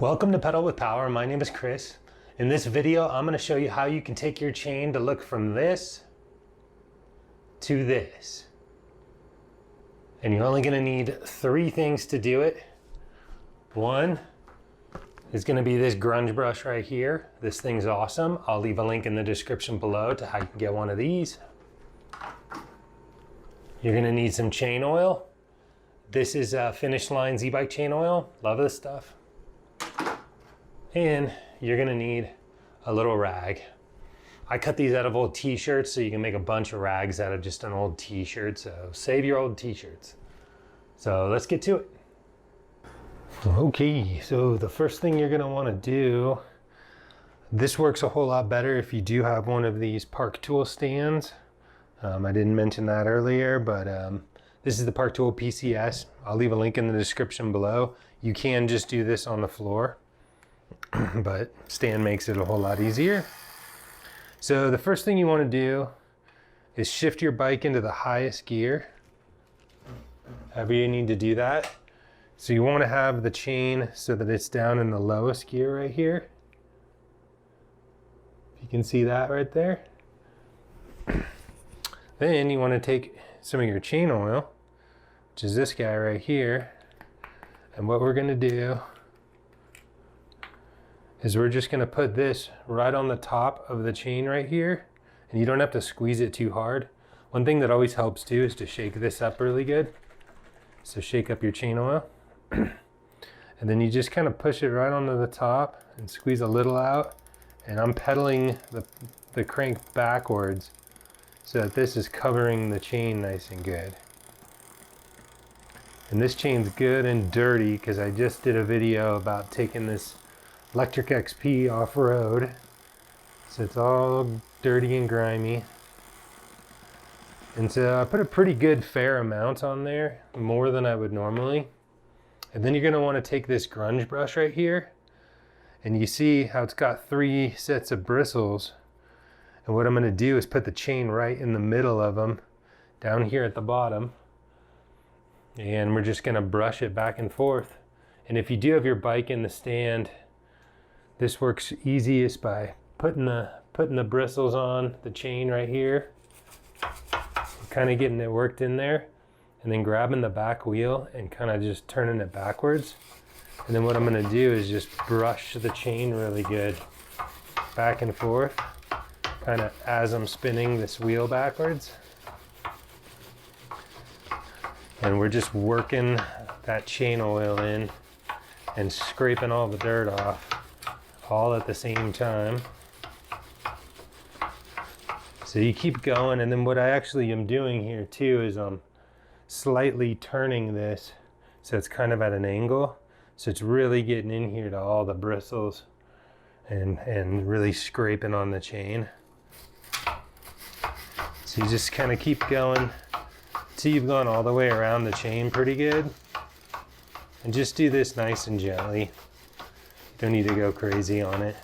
Welcome to Pedal with Power. My name is Chris. In this video, I'm going to show you how you can take your chain to look from this to this. And you're only going to need 3 things to do it. One is going to be this Grunge Brush right here. This thing's awesome. I'll leave a link in the description below to how you can get one of these. You're going to need some chain oil. This is Finish Line Z-Bike chain oil. Love this stuff. And you're gonna need a little rag. I cut these out of old t-shirts so you can make a bunch of rags out of just an old t-shirt. So save your old t-shirts. So let's get to it. Okay, so the first thing you're gonna wanna do, this works a whole lot better if you do have one of these Park Tool stands. I didn't mention that earlier, but this is the Park Tool PCS. I'll leave a link in the description below. You can just do this on the floor, but stand makes it a whole lot easier. So the first thing you want to do is shift your bike into the highest gear. However you need to do that. So you want to have the chain so that it's down in the lowest gear right here. If you can see that right there. Then you want to take some of your chain oil, which is this guy right here. And what we're going to do is we're just going to put this right on the top of the chain right here. And you don't have to squeeze it too hard. One thing that always helps too is to shake this up really good. So shake up your chain oil. And then you just kind of push it right onto the top and squeeze a little out. And I'm pedaling the crank backwards so that this is covering the chain nice and good. And this chain's good and dirty because I just did a video about taking this Electric XP off-road. So it's all dirty and grimy. And so I put a pretty good fair amount on there, more than I would normally. And then you're gonna wanna take this Grunge Brush right here, and you see how it's got 3 sets of bristles. And what I'm gonna do is put the chain right in the middle of them, down here at the bottom. And we're just gonna brush it back and forth. And if you do have your bike in the stand, this works easiest by putting the bristles on the chain right here, kind of getting it worked in there, and then grabbing the back wheel and kind of just turning it backwards. And then what I'm going to do is just brush the chain really good back and forth, kind of as I'm spinning this wheel backwards. And we're just working that chain oil in and scraping all the dirt off, all at the same time. So you keep going, and then what I actually am doing here too is I'm slightly turning this so it's kind of at an angle. So it's really getting in here to all the bristles and really scraping on the chain. So you just kind of keep going until you've gone all the way around the chain pretty good. And just do this nice and gently. Don't need to go crazy on it.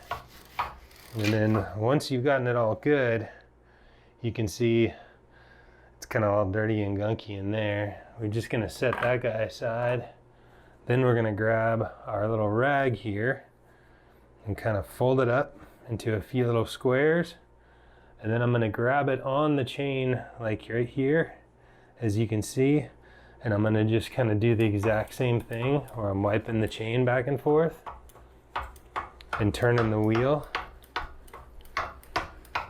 And then once you've gotten it all good, you can see it's kind of all dirty and gunky in there. We're just gonna set that guy aside. Then we're gonna grab our little rag here and kind of fold it up into a few little squares. And then I'm gonna grab it on the chain like right here, as you can see. And I'm gonna just kind of do the exact same thing where I'm wiping the chain back and forth and turning the wheel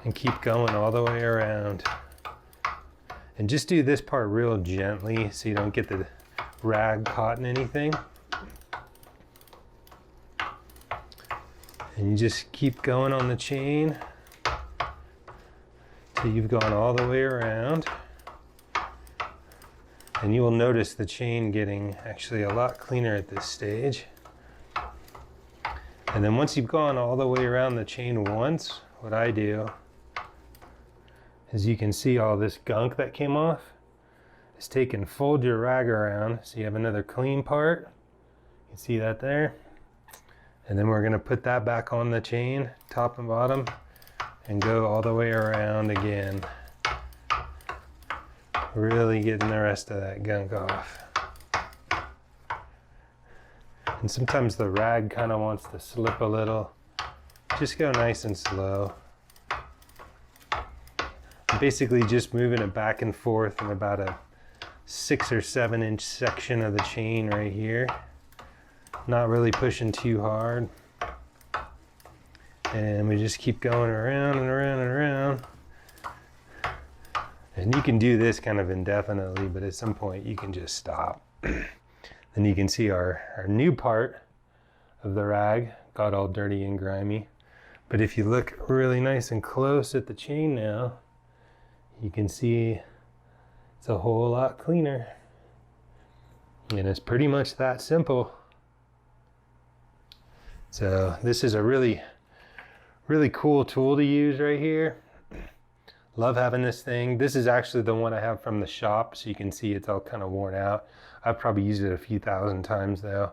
and keep going all the way around. And just do this part real gently so you don't get the rag caught in anything. And you just keep going on the chain till you've gone all the way around. And you will notice the chain getting actually a lot cleaner at this stage. And then once you've gone all the way around the chain once, what I do is, you can see all this gunk that came off, is take and fold your rag around so you have another clean part. You can see that there. And then we're gonna put that back on the chain, top and bottom, and go all the way around again. Really getting the rest of that gunk off. And sometimes the rag kind of wants to slip a little. Just go nice and slow. I'm basically just moving it back and forth in about a 6 or 7 inch section of the chain right here. Not really pushing too hard. And we just keep going around and around and around. And you can do this kind of indefinitely, but at some point you can just stop. Then you can see our new part of the rag got all dirty and grimy. But if you look really nice and close at the chain now, you can see it's a whole lot cleaner. And it's pretty much that simple. So this is a really cool tool to use right here. Love having this thing. This is actually the one I have from the shop, so you can see it's all kind of worn out. I've probably used it a few thousand times though.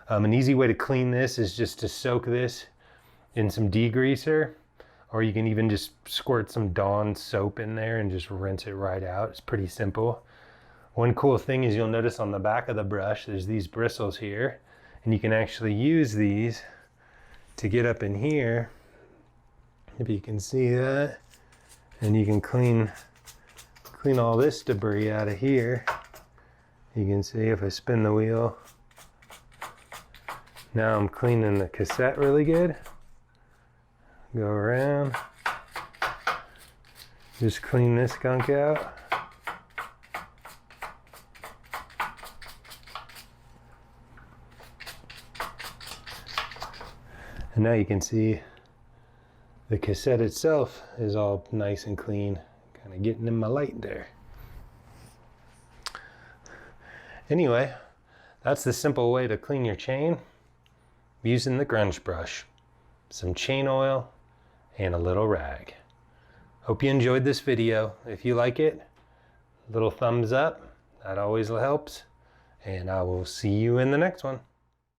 An easy way to clean this is just to soak this in some degreaser, or you can even just squirt some Dawn soap in there and just rinse it right out. It's pretty simple. One cool thing is you'll notice on the back of the brush there's these bristles here, and you can actually use these to get up in here, if you can see that, and you can clean all this debris out of here. You can see if I spin the wheel, now I'm cleaning the cassette really good. Go around, just clean this gunk out. And now you can see the cassette itself is all nice and clean, kind of getting in my light there. Anyway, that's the simple way to clean your chain using the Grunge Brush. Some chain oil and a little rag. Hope you enjoyed this video. If you like it, a little thumbs up, that always helps. And I will see you in the next one.